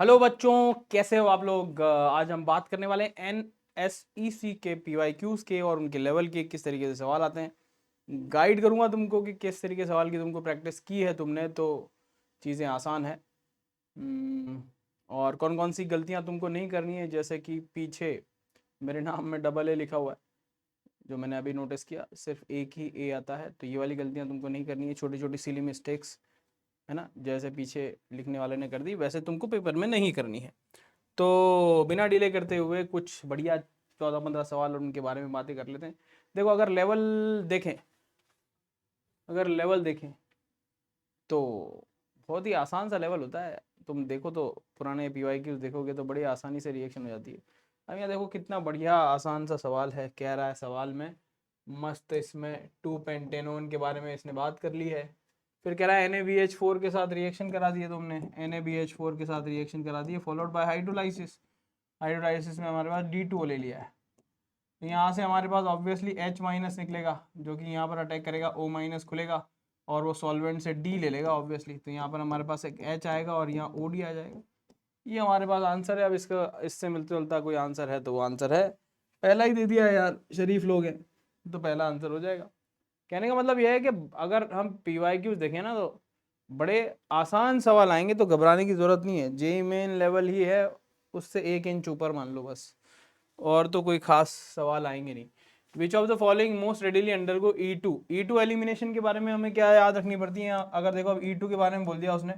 Hello बच्चों, कैसे हो आप लोग। आज हम बात करने वाले हैं NSEC के PYQs के और उनके लेवल के किस तरीके से सवाल आते हैं। गाइड करूंगा तुमको कि किस तरीके सवाल की तुमको प्रैक्टिस की है तुमने तो चीज़ें आसान है। और कौन कौन सी गलतियां तुमको नहीं करनी है, जैसे कि पीछे मेरे नाम में डबल ए लिखा हुआ है, जो मैंने अभी नोटिस किया, सिर्फ एक ही ए आता है, तो ये वाली गलतियां तुमको नहीं करनी है। छोटी छोटी सिली मिस्टेक्स है ना, जैसे पीछे लिखने वाले ने कर दी वैसे तुमको पेपर में नहीं करनी है। तो बिना डिले करते हुए कुछ बढ़िया 14-15 सवाल और उनके बारे में बातें कर लेते हैं। देखो, अगर लेवल देखें तो बहुत ही आसान सा लेवल होता है। तुम देखो तो पुराने PYQs देखोगे तो बड़ी आसानी से रिएक्शन हो जाती है। अब यहाँ देखो कितना बढ़िया आसान सा सवाल है। कह रहा है सवाल में मस्त, इसमें 2 पेंटेनोन के बारे में इसने बात कर ली है। फिर कह रहा है NaBH4 के साथ रिएक्शन करा दिए तुमने, NaBH4 के साथ रिएक्शन करा दिए फॉलोड बाय हाइड्रोलाइसिस। हाइड्रोलाइसिस में हमारे पास D2O ले लिया है, तो यहाँ से हमारे पास ऑब्वियसली H माइनस निकलेगा, जो कि यहाँ पर अटैक करेगा, O माइनस खुलेगा और वो सॉल्वेंट से D ले लेगा ऑब्वियसली। तो यहाँ पर हमारे पास एक H आएगा और यहाँ OD आ जाएगा। ये हमारे पास आंसर है। अब इसका इससे मिलता जुलता कोई आंसर है तो वो आंसर है, पहला ही दे दिया है यार, शरीफ लोग हैं तो पहला आंसर हो जाएगा। कहने का मतलब यह है कि अगर हम PYQs देखें ना तो बड़े आसान सवाल आएंगे, तो घबराने की जरूरत नहीं है। जेई मेन लेवल ही है, उससे 1 इंच ऊपर मान लो बस, और तो कोई खास सवाल आएंगे नहीं। विच of the following most readily undergo E2 elimination के बारे में हमें क्या याद रखनी पड़ती है। अगर देखो अब E2 के बारे में बोल दिया उसने,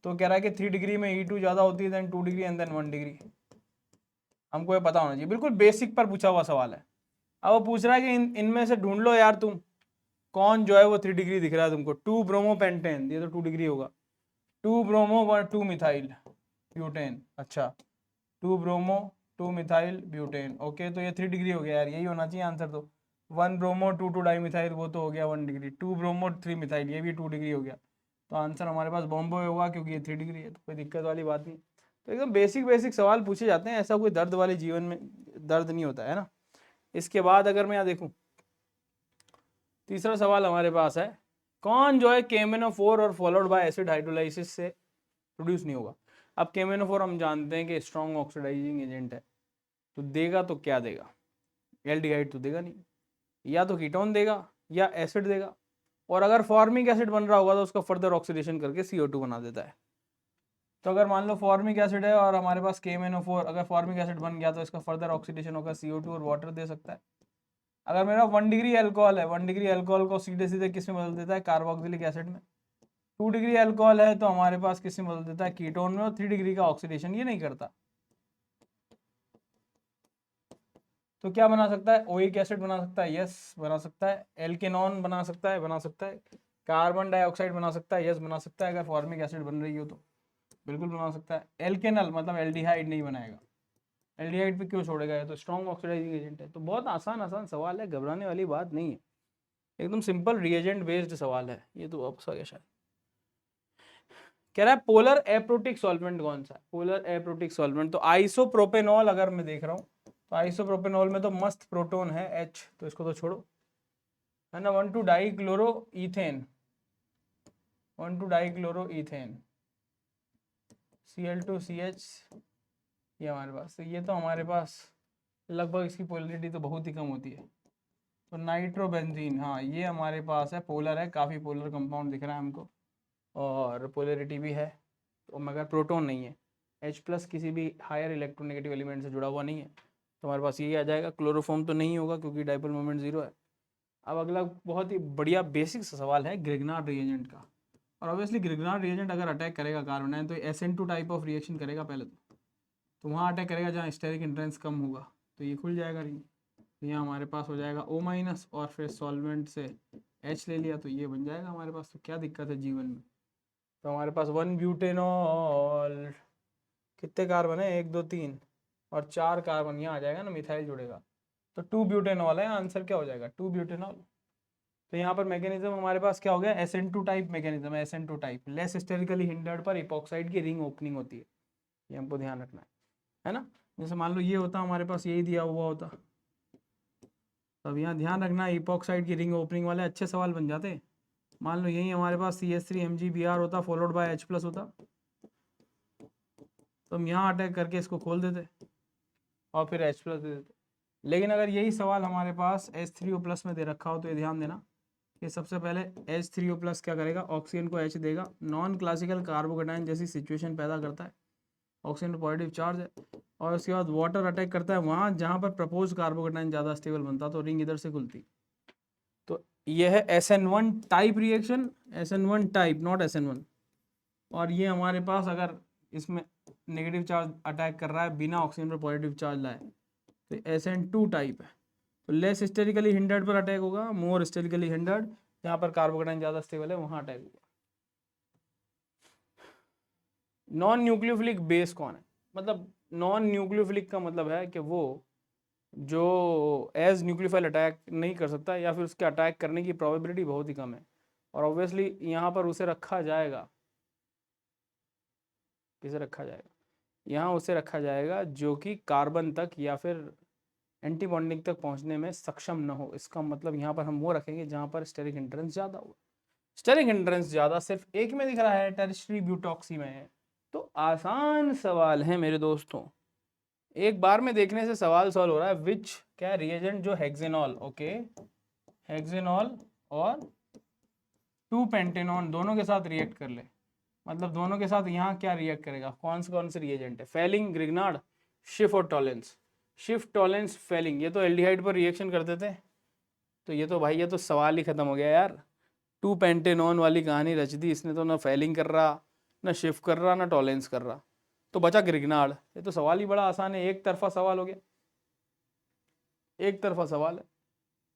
तो कह रहा है कि 3 डिग्री में E2 ज़्यादा होती है than 2 degree and then 1 degree. हमको ये पता होना चाहिए, बिल्कुल बेसिक पर पूछा हुआ सवाल है। अब वो पूछ रहा है कि इनमें से ढूंढ लो यार तुम, कौन जो है वो 3 डिग्री दिख रहा है तुमको। 2 ब्रोमो पेंटेन, ये तो 2 डिग्री होगा। 2 ब्रोमो 2 मिथाइल ब्यूटेन, अच्छा 2 ब्रोमो 2 मिथाइल ब्यूटेन, ओके, तो ये 3 डिग्री हो गया यार, यही होना चाहिए आंसर। तो 1 ब्रोमो 2 डाई मिथाइल, वो तो हो गया 1 डिग्री। 2 ब्रोमो 3 मिथाइल, ये भी 2 डिग्री हो गया। तो आंसर हमारे पास बॉम्बे होगा, क्योंकि ये 3 डिग्री है, तो कोई दिक्कत वाली बात नहीं। तो एकदम बेसिक बेसिक सवाल पूछे जाते हैं, ऐसा कोई दर्द वाले जीवन में दर्द नहीं होता है ना। इसके बाद अगर मैं यहाँ देखूँ, तीसरा सवाल हमारे पास है, कौन जो है KMnO4 और फॉलोड बाय एसिड हाइड्रोलाइसिस से प्रोड्यूस नहीं होगा। अब KMnO4 हम जानते हैं कि स्ट्रॉन्ग ऑक्सीडाइजिंग एजेंट है, तो देगा तो क्या देगा, एल्डिहाइड तो देगा नहीं, या तो कीटोन देगा या एसिड देगा। और अगर फॉर्मिक एसिड बन रहा होगा तो उसका फर्दर ऑक्सीडेशन करके CO2 बना देता है। तो अगर मान लो फॉर्मिक एसिड है और हमारे पास KMnO4, अगर फॉर्मिक एसिड बन गया तो इसका फर्दर ऑक्सीडेशन होगा, CO2 और वाटर दे सकता है। अगर मेरा 1 डिग्री अल्कोहल है, 1 डिग्री अल्कोहल को सीधे सीधे किस में बदल देता है, कार्बोक्सिलिक एसिड में। 2 डिग्री अल्कोहल है तो हमारे पास किस में बदल देता है, कीटोन में। और 3 डिग्री का ऑक्सीडेशन ये नहीं करता। तो क्या बना सकता है, ओइक एसिड बना सकता है, यस बना सकता है। एल्केनॉन बना सकता है, बना सकता है। कार्बन डाइऑक्साइड बना सकता है, यस बना सकता है। अगर फॉर्मिक एसिड बन रही हो तो बिल्कुल बना सकता है। एल्केनल मतलब एल्डिहाइड नहीं बनाएगा, एल्डिहाइड पे क्यों छोड़ेगा, ये तो स्ट्रॉन्ग ऑक्सीडाइजिंग एजेंट है। तो बहुत आसान आसान सवाल है, घबराने वाली बात नहीं है, एकदम सिंपल रिएजेंट बेस्ड सवाल है ये। तो अब शायद कह रहा है पोलर एप्रोटिक सॉल्वेंट कौन सा है। पोलर एप्रोटिक सॉल्वेंट तो आइसोप्रोपेनॉल, अगर मैं देख रहा हूँ तो आइसोप्रोपेनॉल में तो मस्त प्रोटोन है H, तो इसको तो छोड़ो, है ना। 1,2 die chloro ethane, 1,2 die chloro ethane, Cl2CH, ये हमारे पास, तो ये तो हमारे पास लगभग इसकी पोलरिटी तो बहुत ही कम होती है। तो नाइट्रोबेंजीन, हाँ ये हमारे पास है, पोलर है, काफ़ी पोलर कंपाउंड दिख रहा है हमको और पोलरिटी भी है, तो मगर प्रोटोन नहीं है। H+ किसी भी हायर इलेक्ट्रोनेगेटिव एलिमेंट से जुड़ा हुआ नहीं है, तो हमारे पास यही आ जाएगा। क्लोरोफॉर्म तो नहीं होगा क्योंकि डाइपोल मोमेंट 0 है। अब अगला बहुत ही बढ़िया बेसिक सवाल है ग्रिग्नार्ड रिएजेंट का। और ऑब्वियसली ग्रिग्नार्ड रिएजेंट अगर अटैक करेगा कार्बन है तो SN2 टाइप ऑफ रिएक्शन करेगा पहले तो वहाँ अटैक करेगा जहाँ स्टेरिक इंट्रेंस कम होगा, तो ये खुल जाएगा रिंग। यहाँ हमारे पास हो जाएगा O- और फिर सॉल्वेंट से H ले लिया तो ये बन जाएगा हमारे पास। तो क्या दिक्कत है जीवन में। तो हमारे पास 1 ब्यूटेनॉल, कितने कार्बन है, 1 2 3 और 4 कार्बन यहाँ आ जाएगा ना, मिथाइल जुड़ेगा, तो 2 ब्यूटेनॉल है। आंसर क्या हो जाएगा, 2 ब्यूटेनॉल। तो यहाँ पर मैकेनिज्म हमारे पास क्या हो गया, SN2 टाइप मैकेनिज्म है। SN2 type less sterically hindered पर इपॉक्साइड की रिंग ओपनिंग होती है, ये हमको ध्यान रखना है ना। जैसे मान लो ये होता हमारे पास, यही दिया हुआ होता, तो अब यहाँ ध्यान रखना, इपॉक्साइड की रिंग ओपनिंग वाले अच्छे सवाल बन जाते। मान लो यही हमारे पास CH3 MgBr होता फॉलोड बाय H+ होता, तो हम यहाँ अटैक करके इसको खोल देते और फिर H+ दे देते। लेकिन अगर यही सवाल हमारे पास H3O+ में दे रखा हो तो ये ध्यान देना कि सबसे पहले H3O+ क्या करेगा, ऑक्सीजन को H देगा, नॉन क्लासिकल कार्बोकेटाइन जैसी सिचुएशन पैदा करता है, ऑक्सीजन पर पॉजिटिव चार्ज है, और उसके बाद वाटर अटैक करता है वहाँ जहाँ पर प्रपोज कार्बोकेटाइन ज़्यादा स्टेबल बनता, तो रिंग इधर से खुलती। तो यह है SN1 type reaction, SN1 type not SN1। और ये हमारे पास अगर इसमें नेगेटिव चार्ज अटैक कर रहा है बिना ऑक्सीजन पर पॉजिटिव चार्ज लाए तो SN2 टाइप है। तो लेस हिस्टेरिकली हिंडर्ड पर अटैक होगा, मोर हिस्टेरिकली हिंडर्ड जहाँ पर कार्बोकेटाइन ज़्यादा स्टेबल है वहाँ अटैक होगा। नॉन न्यूक्लियोफिलिक बेस कौन है, मतलब नॉन न्यूक्लियोफिलिक का मतलब है कि वो जो एज न्यूक्लियोफाइल अटैक नहीं कर सकता या फिर उसके अटैक करने की प्रोबेबिलिटी बहुत ही कम है। और ऑब्वियसली यहाँ पर उसे रखा जाएगा, किसे रखा जाएगा, यहाँ उसे रखा जाएगा जो कि कार्बन तक या फिर एंटी बॉन्डिंग तक पहुँचने में सक्षम न हो। इसका मतलब यहाँ पर हम वो रखेंगे जहाँ पर स्टेरिक हिंड्रेंस ज़्यादा हो। स्टेरिक हिंड्रेंस ज़्यादा सिर्फ एक में दिख रहा है, टेरिस्ट्री ब्यूटॉक्सी में है। तो आसान सवाल है मेरे दोस्तों, एक बार में देखने से सवाल सॉल्व हो रहा है। विच क्या रिएजेंट जो हेक्सेनॉल, ओके, हेक्सेनॉल और 2-पेंटेनॉन दोनों के साथ रिएक्ट कर ले, मतलब दोनों के साथ यहाँ क्या रिएक्ट करेगा, कौन से रिएजेंट है, फेलिंग, ग्रिग्नार्ड, शिफ और टॉलेंस। शिफ, टॉलेंस, फेलिंग, ये तो एल्डिहाइड पर रिएक्शन करते थे। तो ये तो भाई ये तो सवाल ही खत्म हो गया यार। 2-पेंटेनॉन वाली कहानी रच दी इसने, तो ना फेलिंग कर रहा, ना शिफ्ट कर रहा, ना टॉलेंस कर रहा, तो बचा ग्रिग्नार्ड। ये तो सवाल ही बड़ा आसान है, एक तरफा सवाल हो गया, एक तरफा सवाल है।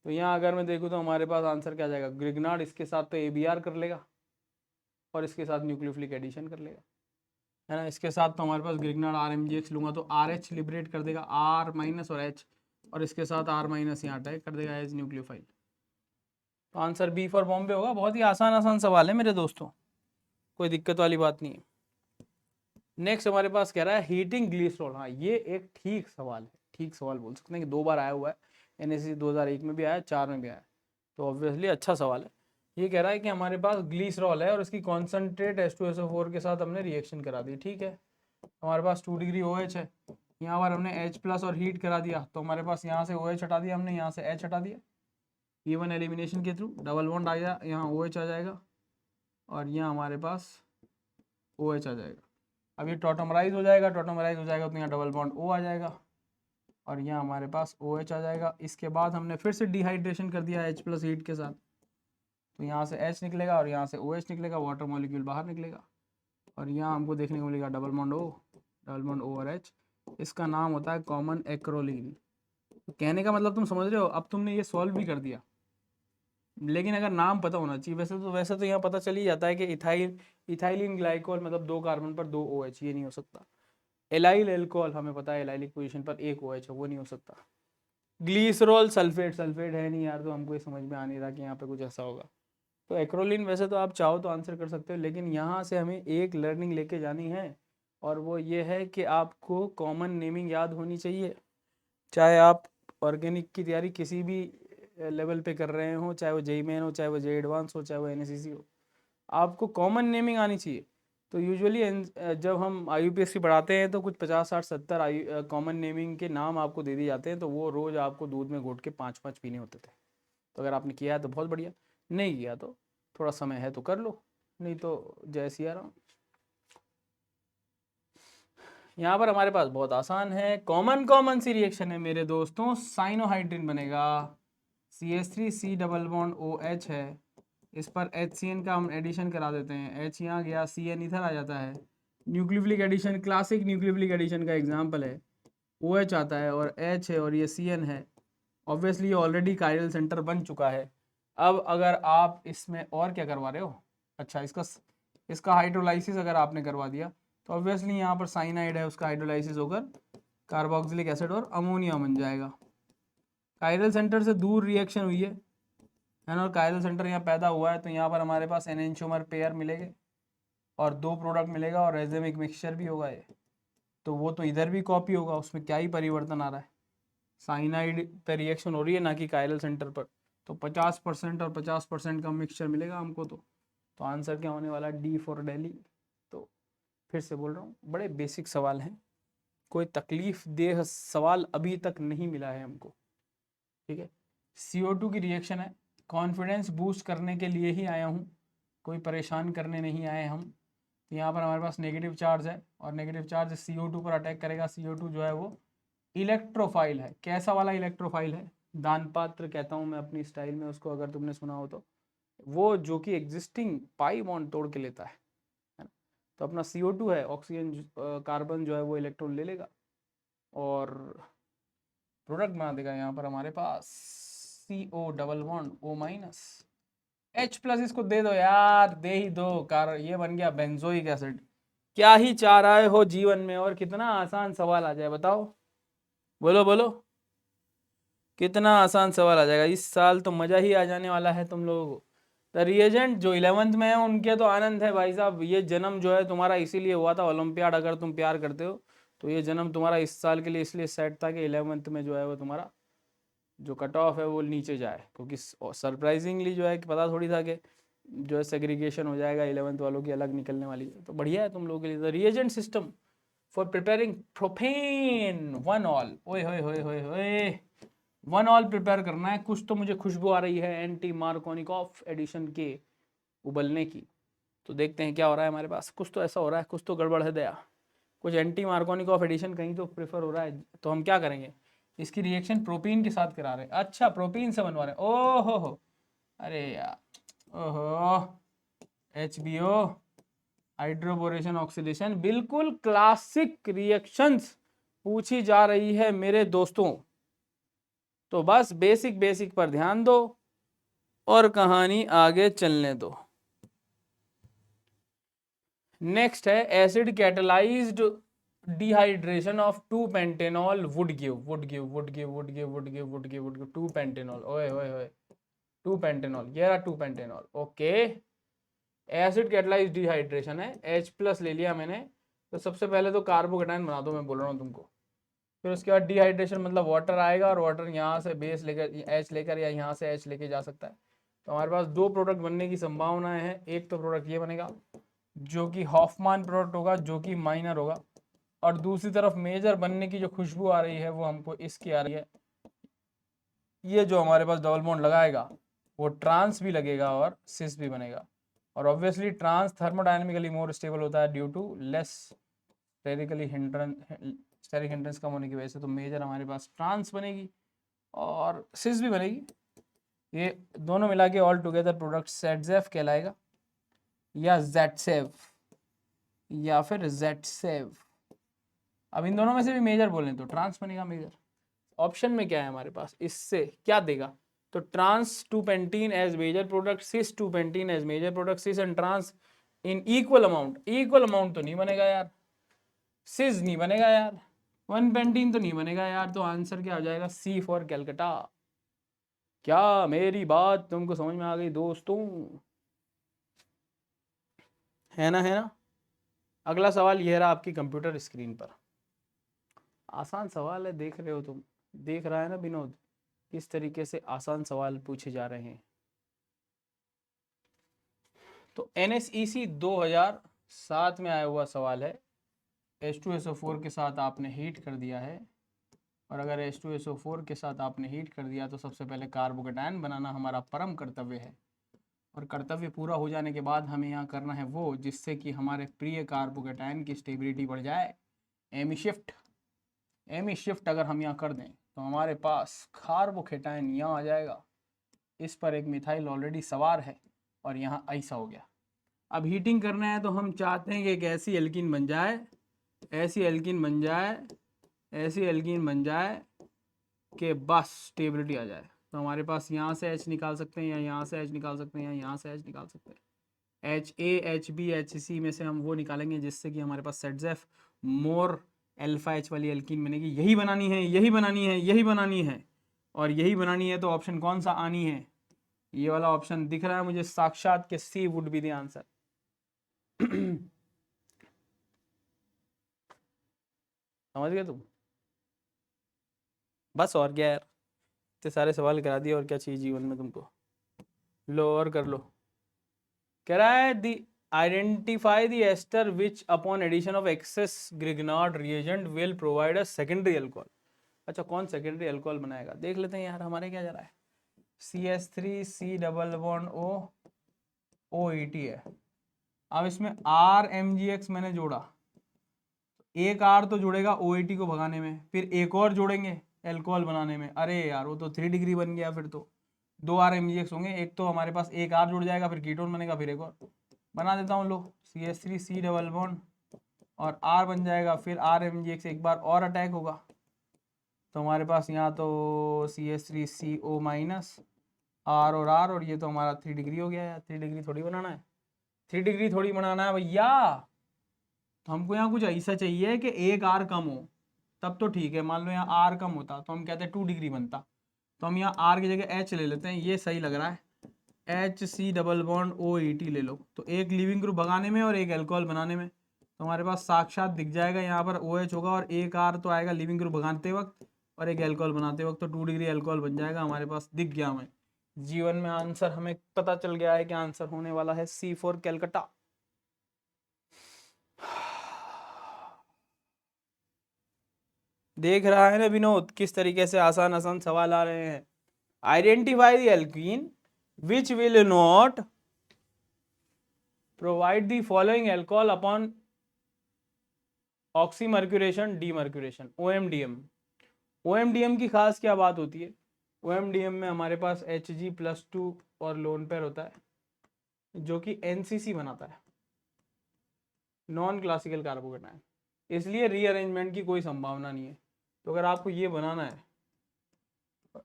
तो यहाँ अगर मैं देखूँ तो हमारे पास आंसर क्या जाएगा, ग्रिग्नार्ड इसके साथ तो ABR कर लेगा और इसके साथ न्यूक्लियोफिलिक एडिशन कर लेगा, है ना। इसके साथ तो हमारे पास ग्रिग्नार्ड RMGX लूंगा तो RH लिबरेट कर देगा, R- और H, और इसके साथ R- यहाँ अटैक कर देगा एज न्यूक्लियोफाइल। तो आंसर B फॉर बॉम्बे होगा। बहुत ही आसान सवाल है मेरे दोस्तों, कोई दिक्कत वाली बात नहीं है। नेक्स्ट हमारे पास कह रहा है हीटिंग ग्लिसरॉल। हाँ, ये एक ठीक सवाल है, ठीक सवाल बोल सकते हैं कि 2 बार आया हुआ है, NSC 2001 में भी आया, 4 में भी आया, तो ऑब्वियसली अच्छा सवाल है। ये कह रहा है कि हमारे पास ग्लिसरॉल है और इसकी कॉन्सेंट्रेट H2SO4 के साथ हमने रिएक्शन करा दी, ठीक है। हमारे पास 2 डिग्री OH है, यहाँ पर हमने H+ और हीट करा दिया, तो हमारे पास यहाँ से OH हटा दिया हमने, यहाँ से H हटा दिया, इवन एलिमिनेशन के थ्रू डबल बॉन्ड आ गया, यहाँ OH आ जाएगा और यहाँ हमारे पास OH आ जाएगा। अब ये टॉटमराइज हो जाएगा, टॉटमराइज हो जाएगा तो यहाँ डबल बॉन्ड O आ जाएगा और यहाँ हमारे पास OH आ जाएगा। इसके बाद हमने फिर से डिहाइड्रेशन कर दिया H+ हीट के साथ, तो यहाँ से H निकलेगा और यहाँ से OH निकलेगा, वाटर मॉलिक्यूल बाहर निकलेगा और यहाँ हमको देखने को मिलेगा डबल बॉन्ड O और H। इसका नाम होता है कॉमन एक्रोलीन। कहने का मतलब तुम समझ रहे हो, अब तुमने ये सॉल्व भी कर दिया, लेकिन अगर नाम पता होना चाहिए। वैसे तो यहाँ पता चल ही जाता है कि इथाइलिन ग्लाइकोल, मतलब 2 कार्बन पर 2 OH, ये नहीं हो सकता। एलाइल एल्कोहल हमें पता है एलाइलिक पोजीशन पर 1 OH है, वो नहीं हो सकता। ग्लीसरॉल सल्फेट है नहीं यार, तो हमको ये समझ में आ नहीं रहा कि यहाँ पे कुछ ऐसा होगा। तो एक्रोलिन वैसे तो आप चाहो तो आंसर कर सकते हो, लेकिन यहाँ से हमें एक लर्निंग लेके जानी है और वो ये है कि आपको कॉमन नेमिंग याद होनी चाहिए। चाहे आप ऑर्गेनिक की तैयारी किसी भी लेवल पे कर रहे हो, चाहे वो JEE मेन हो, चाहे वो JEE एडवांस हो, चाहे वो NSCC हो, आपको कॉमन नेमिंग आनी चाहिए। तो यूजुअली जब हम IUPAC पढ़ाते हैं तो कुछ 50, 60, 70 कॉमन नेमिंग के नाम आपको दे दिए जाते हैं, तो वो रोज़ आपको दूध में घोट के 5-5 पीने होते थे। तो अगर आपने किया है तो बहुत बढ़िया, नहीं किया तो थोड़ा समय है तो कर लो, नहीं तो जय सिया राम। यहाँ पर हमारे पास बहुत आसान है, कॉमन सी रिएक्शन है मेरे दोस्तों, साइनोहाइड्रिन बनेगा, CH3C डबल बॉन्ड OH है, इस पर HCN का हम एडिशन करा देते हैं, H यहाँ गया, CN इधर आ जाता है, nucleophilic addition, classic nucleophilic addition का एग्जाम्पल है, OH आता है और H है और ये CN है। ऑब्वियसली ये ऑलरेडी कायरल सेंटर बन चुका है। अब अगर आप इसमें और क्या करवा रहे हो, अच्छा इसका हाइड्रोलाइसिस अगर आपने करवा दिया तो ऑब्वियसली यहाँ पर साइनाइड है, उसका हाइड्रोलाइसिस होकर कार्बोक्सिलिक एसिड और अमोनिया बन जाएगा। कायरल सेंटर से दूर रिएक्शन हुई है ना, और कायरल सेंटर यहाँ पैदा हुआ है, तो यहाँ पर हमारे पास एनेंटियोमर पेयर मिलेंगे और 2 प्रोडक्ट मिलेगा और रेजेमिक मिक्सचर भी होगा ये, तो वो तो इधर भी कॉपी होगा, उसमें क्या ही परिवर्तन आ रहा है, साइनाइड पे रिएक्शन हो रही है ना कि कायरल सेंटर पर। तो 50% और 50% का मिक्सचर मिलेगा हमको, तो आंसर क्या होने वाला है, D फॉर दिल्ली। तो फिर से बोल रहा हूँ, बड़े बेसिक सवाल हैं, कोई तकलीफ देह सवाल अभी तक नहीं मिला है हमको, ठीक है। CO2 की रिएक्शन है, कॉन्फिडेंस बूस्ट करने के लिए ही आया हूँ, कोई परेशान करने नहीं आए हम। तो यहाँ पर हमारे पास नेगेटिव चार्ज है और नेगेटिव चार्ज CO2 पर अटैक करेगा। CO2 जो है वो इलेक्ट्रोफाइल है। कैसा वाला इलेक्ट्रोफाइल है? दान पात्र कहता हूँ मैं अपनी स्टाइल में उसको, अगर तुमने सुना हो तो। वो जो कि एग्जिस्टिंग पाई बॉन्ड तोड़ के लेता है ना। तो अपना CO2 है, ऑक्सीजन कार्बन जो है वो इलेक्ट्रॉन ले लेगा और प्रोडक्ट बना देगा यहाँ पर हमारे पास CO double bond O-, H+ इसको दे दो यार, दे ही दो। ये बन गया बेंजोइक एसिड। क्या ही चाह रहे हो जीवन में, और कितना आसान सवाल आ जाए बताओ, बोलो बोलो, कितना आसान सवाल आ जाएगा। इस साल तो मजा ही आ जाने वाला है तुम लोगों को। द रिएजेंट जो 11th में है उनके तो आनंद है भाई साहब। ये जन्म जो है तुम्हारा इसीलिए हुआ था, ओलंपियाड अगर तुम प्यार करते हो तो ये जन्म तुम्हारा इस साल के लिए इसलिए सेट था कि 11th में जो है वो तुम्हारा जो कट ऑफ है वो नीचे जाए, क्योंकि सरप्राइजिंगली जो है कि पता थोड़ी था कि जो है सेग्रीगेशन हो जाएगा, 11th वालों की अलग निकलने वाली है। तो बढ़िया है तुम लोगों के लिए। The reagent system for preparing propane 1-ऑल, ओए होए होए होए होए, 1-ऑल प्रिपेयर करना है। कुछ तो मुझे खुशबू आ रही है एंटी मार्कोनिकॉफ एडिशन के उबलने की। तो देखते हैं क्या हो रहा है हमारे पास। कुछ तो ऐसा हो रहा है, कुछ तो गड़बड़ है दया, कुछ एंटी मार्कोनिकॉफ एडिशन कहीं तो प्रेफर हो रहा है। तो हम क्या करेंगे, इसकी रिएक्शन प्रोपीन के साथ करा रहे हैं। अच्छा, प्रोपीन से बनवा रहे हैं, ओहो हो, अरे यार, ओहो, HBO हाइड्रोबोरेशन ऑक्सीडेशन, बिल्कुल क्लासिक रिएक्शंस पूछी जा रही है मेरे दोस्तों। तो बस बेसिक बेसिक पर ध्यान दो और कहानी आगे चलने दो। नेक्स्ट है एसिड कैटलाइज्ड डिहाइड्रेशन ऑफ 2-पेंटेनॉल वुड गिव 2-पेंटेनॉल, ओए ओए ओए, 2-पेंटेनॉल, ये रहा 2-पेंटेनॉल। ओके, एसिड कैटलाइज्ड डिहाइड्रेशन है, H+ ले लिया मैंने। तो सबसे पहले तो कार्बोकेटाइन बना दो, मैं बोल रहा हूँ तुमको। फिर उसके बाद डिहाइड्रेशन मतलब वाटर आएगा और वाटर यहाँ से बेस लेकर H लेकर या यहाँ से H लेके जा सकता है। तो हमारे पास 2 प्रोडक्ट बनने की संभावना है। एक तो प्रोडक्ट ये बनेगा जो कि हॉफमान प्रोडक्ट होगा, जो कि माइनर होगा, और दूसरी तरफ मेजर बनने की जो खुशबू आ रही है वो हमको इसकी आ रही है। ये जो हमारे पास डबल बॉन्ड लगाएगा वो ट्रांस भी लगेगा और सिस भी बनेगा। और obviously trans thermodynamically more stable होता है due to less sterically hindrance, steric hindrance कम होने की वजह से। तो मेजर हमारे पास ट्रांस बनेगी और सिस भी बनेगी। ये दोनों मिला के ऑल टुगेदर प्रोडक्ट ZF कहलाएगा, या ZSEV, या फिर ZSEV। अब इन दोनों में से भी मेजर बोलें तो ट्रांस बनेगा मेजर। ऑप्शन में क्या है हमारे पास, इससे क्या देगा? तो ट्रांस 2-पेंटीन एज मेजर प्रोडक्ट, सिस 2-पेंटीन as major product, cis and trans in equal amount. Equal amount तो नहीं बनेगा यार, सिस नहीं बनेगा यार, 1-पेंटीन तो नहीं बनेगा यार। तो आंसर क्या हो जाएगा? C for Calcutta. क्या मेरी बात तुमको समझ में आ गई दोस्तों? है ना, है ना। अगला सवाल ये रहा आपकी कंप्यूटर स्क्रीन पर। आसान सवाल है, देख रहे हो तुम, देख रहा है ना विनोद किस तरीके से आसान सवाल पूछे जा रहे हैं। तो NSEC 2007 में आया हुआ सवाल है। H2SO4 के साथ आपने हीट कर दिया है, और अगर H2SO4 के साथ आपने हीट कर दिया तो सबसे पहले कार्बोकेटायन बनाना हमारा परम कर्तव्य है। और कर्तव्य पूरा हो जाने के बाद हमें यहाँ करना है वो जिससे कि हमारे प्रिय कार्बोकेटायन की स्टेबिलिटी बढ़ जाए, एमी शिफ्ट। एमी शिफ्ट अगर हम यहाँ कर दें तो हमारे पास कार्बोकेटायन यहाँ आ जाएगा, इस पर एक मिथाइल ऑलरेडी सवार है और यहाँ ऐसा हो गया। अब हीटिंग करना है तो हम चाहते हैं कि एक ऐसी एल्कीन बन जाए, ऐसी एल्कीन बन जाए, ऐसी एल्कीन बन जाए कि बस स्टेबिलिटी आ जाए। तो हमारे पास यहाँ से H निकाल सकते हैं, या यहाँ से H निकाल सकते हैं, या यहाँ से H निकाल सकते हैं। HA, HB, HC में से हम वो निकालेंगे जिससे कि हमारे पास ZF मोर अल्फा H वाली एल्कीन बनेगी। यही बनानी है, यही बनानी है, यही बनानी है, और यही बनानी है। तो ऑप्शन कौन सा आनी है? ये वाला ऑप्शन दिख रहा है मुझे साक्षात के C would be the answer. समझ गए तुम? बस और क्या यार, इतने सारे सवाल करा दिए, और क्या चाहिए जीवन में तुमको। लो और कर लो। कह रहा है the identify the ester which upon addition of excess Grignard reagent will provide a secondary alcohol. अच्छा, कौन सेकेंडरी अल्कोहल बनाएगा देख लेते हैं यार। हमारे क्या जा रहा है, CH3 डबल बॉन्ड OET है। अब इसमें RMgx मैंने जोड़ा, एक R तो जुड़ेगा OET को भगाने में, फिर एक और जोड़ेंगे एल्कोहल बनाने में। अरे यार वो तो 3 डिग्री बन गया, फिर तो 2 RMgx होंगे। एक तो हमारे पास एक R जुड़ जाएगा, फिर कीटोन बनेगा, फिर एक और बना देता हूँ। लो CH3 डबल बॉन्ड और R बन जाएगा, फिर RMgx एक बार और अटैक होगा, तो हमारे पास यहाँ तो CH3CO माइनस R और R, और ये तो हमारा 3 डिग्री हो गया यार। 3 डिग्री थोड़ी बनाना है, 3 डिग्री थोड़ी बनाना है भैया। तो हमको यहाँ कुछ ऐसा चाहिए कि एक R कम हो, तब तो ठीक है। मान लो यहाँ R कम होता तो हम कहते हैं 2 डिग्री बनता, तो हम यहाँ R की जगह H ले लेते हैं, ये सही लग रहा है। HC डबल बॉन्ड OET ले लो, तो एक लिविंग ग्रुप भगाने में और एक अल्कोहल बनाने में, तो हमारे पास साक्षात दिख जाएगा यहाँ पर OH होगा और एक R तो आएगा लिविंग ग्रुप भगाते वक्त और एक अल्कोहल बनाते वक्त, तो 2 डिग्री अल्कोहल बन जाएगा हमारे पास। दिख गया हमें जीवन में आंसर, हमें पता चल गया है कि आंसर होने वाला है C4 कैलकाटा। देख रहा है ना विनोद, किस तरीके से आसान आसान सवाल आ रहे हैं। Identify the alkene which will not provide the following alcohol upon oxymercuration demercuration, OMDM। OMDM की खास क्या बात होती है, OMDM में हमारे पास Hg+2 और लोन पेयर होता है, जो कि NCC बनाता है, नॉन क्लासिकल कार्बोकेटायन, इसलिए रीअरेंजमेंट की कोई संभावना नहीं है। तो अगर आपको ये बनाना है,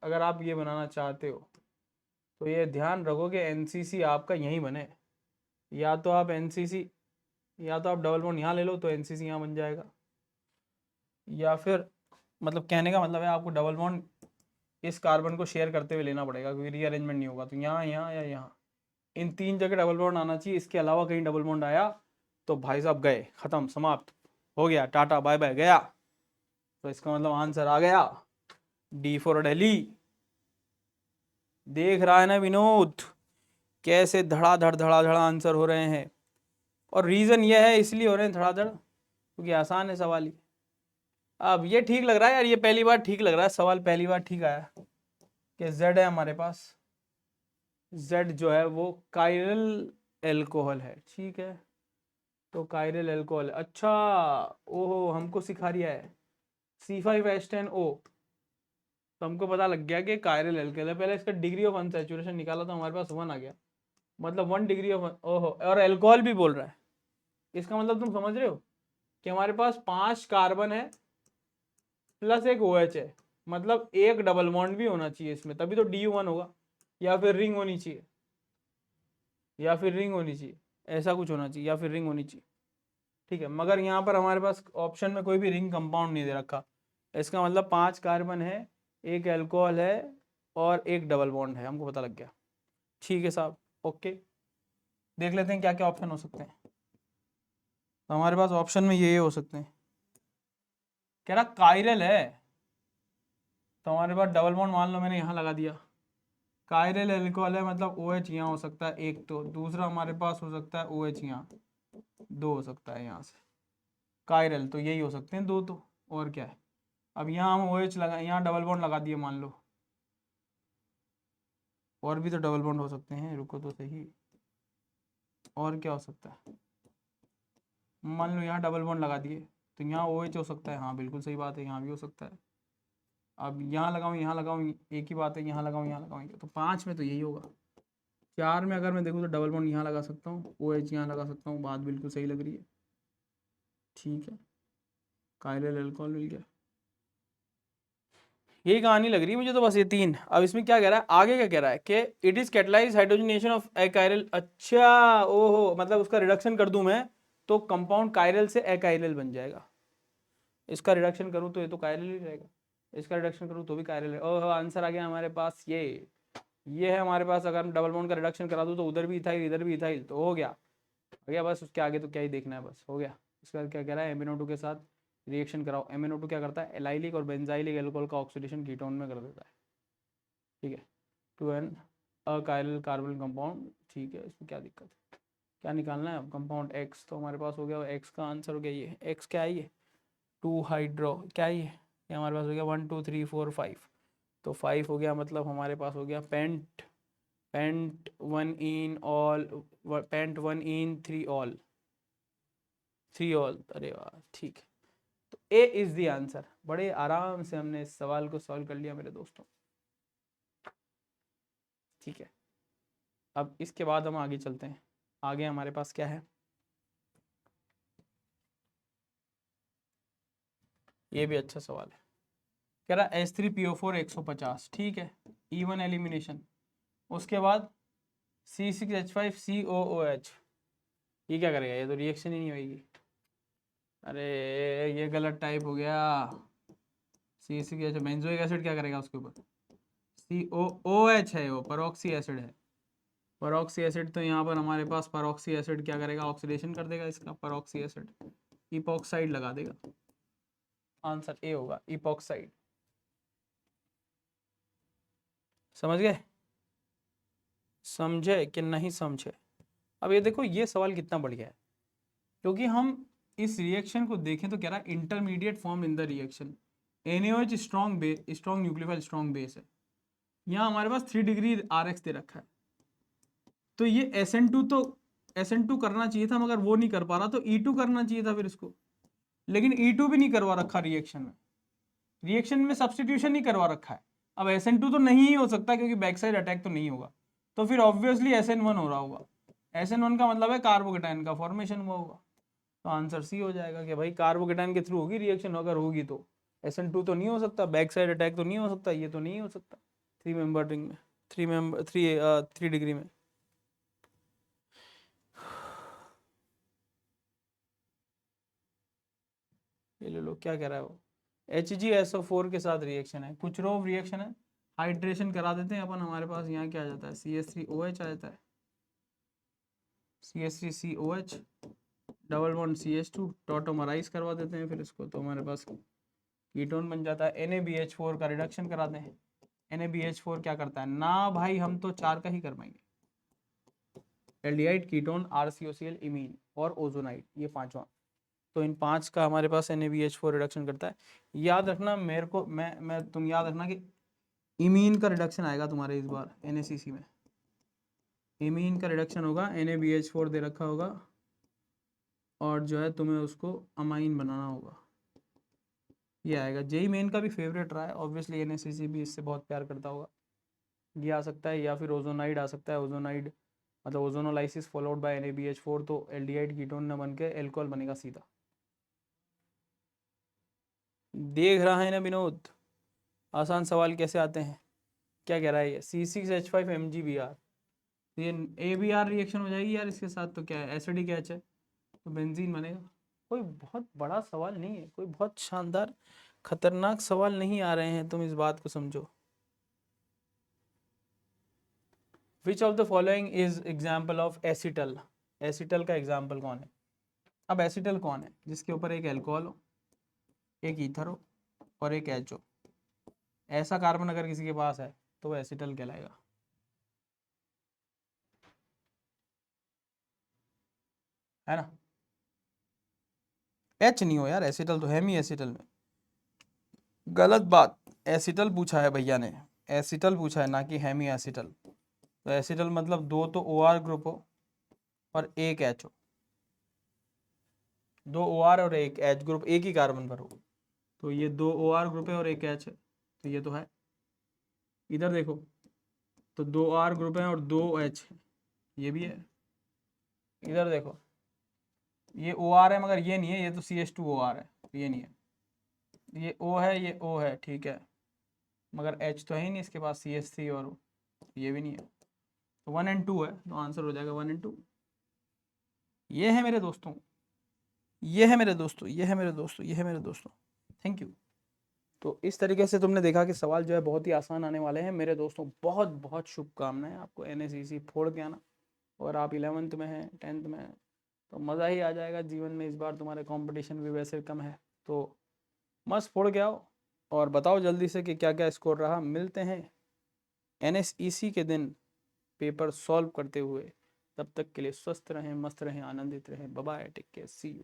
अगर आप ये बनाना चाहते हो, तो ये ध्यान रखो कि NCC आपका यहीं बने। या तो आप NCC, या तो आप डबल बॉन्ड यहाँ ले लो तो NCC यहाँ बन जाएगा, या फिर मतलब कहने का मतलब है आपको डबल बॉन्ड इस कार्बन को शेयर करते हुए लेना पड़ेगा, क्योंकि रीअरेंजमेंट नहीं होगा। तो यहाँ यहाँ या यहाँ, इन 3 जगह डबल बॉन्ड आना चाहिए। इसके अलावा कहीं डबल बॉन्ड आया तो भाई साहब गए, खत्म, समाप्त हो गया, टाटा बाय बाय गया। तो इसका मतलब आंसर आ गया D फॉर दिल्ली। देख रहा है ना विनोद, कैसे धड़ाधड़ आंसर हो रहे हैं। और रीजन ये है इसलिए हो रहे हैं धड़ाधड़, क्योंकि आसान है सवाल ही। अब ये ठीक लग रहा है यार, ये पहली बार ठीक लग रहा है सवाल, पहली बार ठीक आया कि Z है हमारे पास, Z जो है वो कायरल एल्कोहल है, ठीक है। तो कायरल एल्कोहल, अच्छा, ओहो हमको सिखा रिया है C5H10O। तो हमको पता लग गया कि कायरल एल्कोहल है। पहले इसका डिग्री ऑफ अनसैचुरेशन निकाला तो हमारे पास 1 आ गया, मतलब 1 डिग्री ऑफ, ओहो, और एल्कोहल भी बोल रहा है। इसका मतलब तुम समझ रहे हो कि हमारे पास 5 कार्बन है प्लस एक OH है, मतलब एक डबल बॉन्ड भी होना चाहिए इसमें, तभी तो DU1 होगा, या फिर रिंग होनी चाहिए, या फिर रिंग होनी चाहिए, ऐसा कुछ होना चाहिए, या फिर रिंग होनी चाहिए, ठीक है। मगर यहाँ पर हमारे पास ऑप्शन में कोई भी रिंग कंपाउंड नहीं दे रखा। इसका मतलब 5 कार्बन है, एक अल्कोहल है और एक डबल बॉन्ड है, हमको पता लग गया। ठीक है साहब, ओके। देख लेते हैं क्या क्या ऑप्शन हो सकते हैं। तो हमारे पास ऑप्शन में ये हो सकते हैं, कह रहा कायरल है, तो हमारे पास डबल बॉन्ड मान लो मैंने यहाँ लगा दिया, कायरल एल्कोहल है, मतलब OH यहाँ हो सकता है एक, तो दूसरा हमारे पास हो सकता है OH यहाँ 2 हो सकता है यहाँ से, कायरल तो यही हो सकते हैं 2 तो, और क्या है। अब यहाँ हम OH लगा, यहाँ डबल बॉन्ड लगा दिए मान लो, और भी तो डबल बॉन्ड हो सकते हैं, रुको तो सही, और क्या हो सकता है। मान लो यहाँ डबल बॉन्ड लगा दिए तो यहाँ OH हो सकता है, हाँ बिल्कुल सही बात है, यहाँ भी हो सकता है। अब यहाँ लगाऊँ, यहाँ लगाऊँ, एक ही बात है, यहाँ लगाऊँ, यहाँ लगाऊँ, तो 5 में तो यही होगा। 4 में अगर मैं देखूँ तो डबल बॉन्ड यहाँ लगा सकता हूँ, OH यहाँ लगा सकता हूँ, बात बिल्कुल सही लग रही है, ठीक है। कायरल अल्कोहल मिल गया, यही कहानी लग रही है मुझे तो, बस ये 3। अब इसमें क्या कह रहा है, आगे क्या कह रहा है कि it is catalyse hydrogenation of achiral. अच्छा, ओहो, मतलब उसका रिडक्शन कर दूं मैं तो कंपाउंड कायरल से एकाइरल बन जाएगा। इसका रिडक्शन करूं तो ये तो कायरल ही रहेगा, इसका रिडक्शन करूं तो भी कायरल है। ओहो, आंसर आ गया हमारे पास, ये है हमारे पास। अगर हम डबल बॉन्ड का रिडक्शन करा दूं तो उधर भी इथाइल इधर भी इथाइल, तो हो गया बस। उसके आगे तो क्या ही देखना है, बस हो गया। उसके बाद क्या कह रहा है, MnO2 के साथ रिएक्शन कराओ। MnO2 क्या करता है, एलाइलिक और बेंजाइलिक एल्कोहल का ऑक्सीडेशन कीटोन में कर देता है, ठीक है, टू एन अकाइरल कार्बन कंपाउंड, ठीक है, इसमें क्या दिक्कत है। क्या निकालना है अब, कंपाउंड एक्स, तो हमारे पास हो गया एक्स का आंसर हो गया ये, एक्स क्या है ये 2 हाइड्रो, क्या है ये हमारे पास हो गया 1 2 3 4 5, तो 5 हो गया, मतलब हमारे पास हो गया pent, pent 1 en ol, pent 1 en 3 ol, 3 ol, अरे वाह ठीक है। तो ए इज द आंसर। बड़े आराम से हमने इस सवाल को सॉल्व कर लिया मेरे दोस्तों, ठीक है। अब इसके बाद हम आगे चलते हैं, आगे हमारे पास क्या है, ये भी अच्छा सवाल है। कह रहा H3PO4 150, ठीक है, इवन एलिमिनेशन, उसके बाद C6H5COOH, ये क्या करेगा, ये तो रिएक्शन ही नहीं होगी। अरे ये गलत टाइप हो गया, C6H, बेंजोइक एसिड क्या करेगा उसके ऊपर, COOH है, वो परऑक्सी एसिड है, परऑक्सी एसिड, तो यहाँ पर हमारे पास परऑक्सी एसिड क्या करेगा, ऑक्सीडेशन कर देगा इसका, परऑक्सी एसिड इपॉक्साइड लगा देगा, आंसर ए होगा इपॉक्साइड। समझ गए, समझे कि नहीं समझे। अब ये देखो ये सवाल कितना बढ़िया है, क्योंकि हम इस रिएक्शन को देखें तो कह रहा है intermediate form in the reaction, NaOH strong base, strong nucleophile strong base है, यहाँ हमारे पास 3 डिग्री RX दे रखा है, तो ये SN2 करना चाहिए था, मगर वो नहीं कर पा रहा, तो E2 करना चाहिए था फिर इसको, लेकिन E2 भी नहीं करवा रखा रिएक्शन में, रिएक्शन में सब्सटीट्यूशन नहीं करवा रखा है। अब SN2 तो नहीं ही हो सकता क्योंकि बैक साइड अटैक तो नहीं होगा, तो फिर ऑब्वियसली SN1 हो रहा होगा, SN1 का मतलब है कार्बोकेटाइन का फॉर्मेशन हुआ होगा, तो आंसर सी हो जाएगा कि भाई कार्बोकेटाइन के थ्रू होगी रिएक्शन, अगर होगी तो SN2 तो नहीं हो सकता, बैक साइड अटैक तो नहीं हो सकता, ये तो नहीं हो सकता 3 मेंबर रिंग में, 3 डिग्री में। ये ले लो, क्या कह रहा है वो, HgSO4 के साथ रिएक्शन है, कुछ रोव रिएक्शन है, हाइड्रेशन करा देते हैं अपन, हमारे पास यहाँ क्या आ जाता है CH3OH आ जाता है, CH3COH डबल बॉन्ड CH2 टॉटोमराइज करवा देते हैं फिर इसको, तो हमारे पास कीटोन बन जाता है। NaBH4 का रिडक्शन कराते हैं, NaBH4 क्या करता है ना भाई, हम तो 4 का ही कर पाएंगे, एल्डिहाइड, कीटोन, RCOCl, इमीन और ओजोनाइड, ये 5वां, तो इन 5 का हमारे पास NaBH4 रिडक्शन करता है। याद रखना मेरे को, मैं तुम याद रखना कि इमीन का रिडक्शन आएगा तुम्हारे इस बार NaCC में, इमीन का रिडक्शन होगा, NaBH4 दे रखा होगा और जो है तुम्हें उसको अमाइन बनाना होगा, ये आएगा। जेई मेन का भी फेवरेट रहा है ऑब्वियसली, NaCC भी इससे बहुत प्यार करता होगा, ये आ सकता है, या फिर ओजोनाइड आ सकता है, ओजोनाइड मतलब ओजोनोलाइसिस फॉलोड बाय NaBH4, तो एल्डिहाइड कीटोन न बन के एल्कोहल बनेगा सीधा। देख रहा है ना विनोद, आसान सवाल कैसे आते हैं। क्या कह रहा है ये C6H5MgBr, ये ABr रिएक्शन हो जाएगी यार इसके साथ, तो क्या है एसिडिक H है, तो बेंजीन बनेगा। कोई बहुत बड़ा सवाल नहीं है, कोई बहुत शानदार खतरनाक सवाल नहीं आ रहे हैं, तुम इस बात को समझो। Which of the following is example of acetal, acetal का एग्जाम्पल कौन है। अब एसिटल कौन है, जिसके ऊपर एक एल्कोहल हो, एक ईथर हो और एक H हो, ऐसा कार्बन अगर किसी के पास है तो वो एसिटल कहलाएगा, है ना। H नहीं हो यार, एसिटल तो है ही एसिटल में, गलत बात, एसिटल पूछा है भैया ने, एसिटल पूछा है ना कि हेमी एसिटल, तो एसिटल मतलब 2 तो OR ग्रुप हो और एक H हो, 2 OR और एक H ग्रुप एक ही कार्बन पर हो, तो ये 2 OR ग्रुप है और एक H है, तो ये तो है। इधर देखो तो 2 R ग्रुप है और 2 H है, ये भी है। इधर देखो ये OR है मगर ये नहीं है, ये तो CH2OR है, ये नहीं है, ये O है, ये O है, ठीक है, मगर H तो है ही नहीं इसके पास, CH3 और ये भी नहीं है, तो 1 और 2 है, तो आंसर हो जाएगा 1 और 2। ये है मेरे दोस्तों, ये है मेरे दोस्तों, ये है मेरे दोस्तों, ये है मेरे दोस्तों, थैंक यू। तो इस तरीके से तुमने देखा कि सवाल जो है बहुत ही आसान आने वाले हैं मेरे दोस्तों, बहुत बहुत शुभकामनाएं आपको, NaCC फोड़ के आना, और आप 11th में हैं 10th में हैं तो मज़ा ही आ जाएगा जीवन में, इस बार तुम्हारे कंपटीशन भी वैसे कम है, तो मस्त फोड़ के आओ और बताओ जल्दी से कि क्या क्या स्कोर रहा। मिलते हैं NSEC के दिन पेपर सॉल्व करते हुए, तब तक के लिए स्वस्थ रहें, मस्त रहें, आनंदित रहें। Bye bye, take care, see you.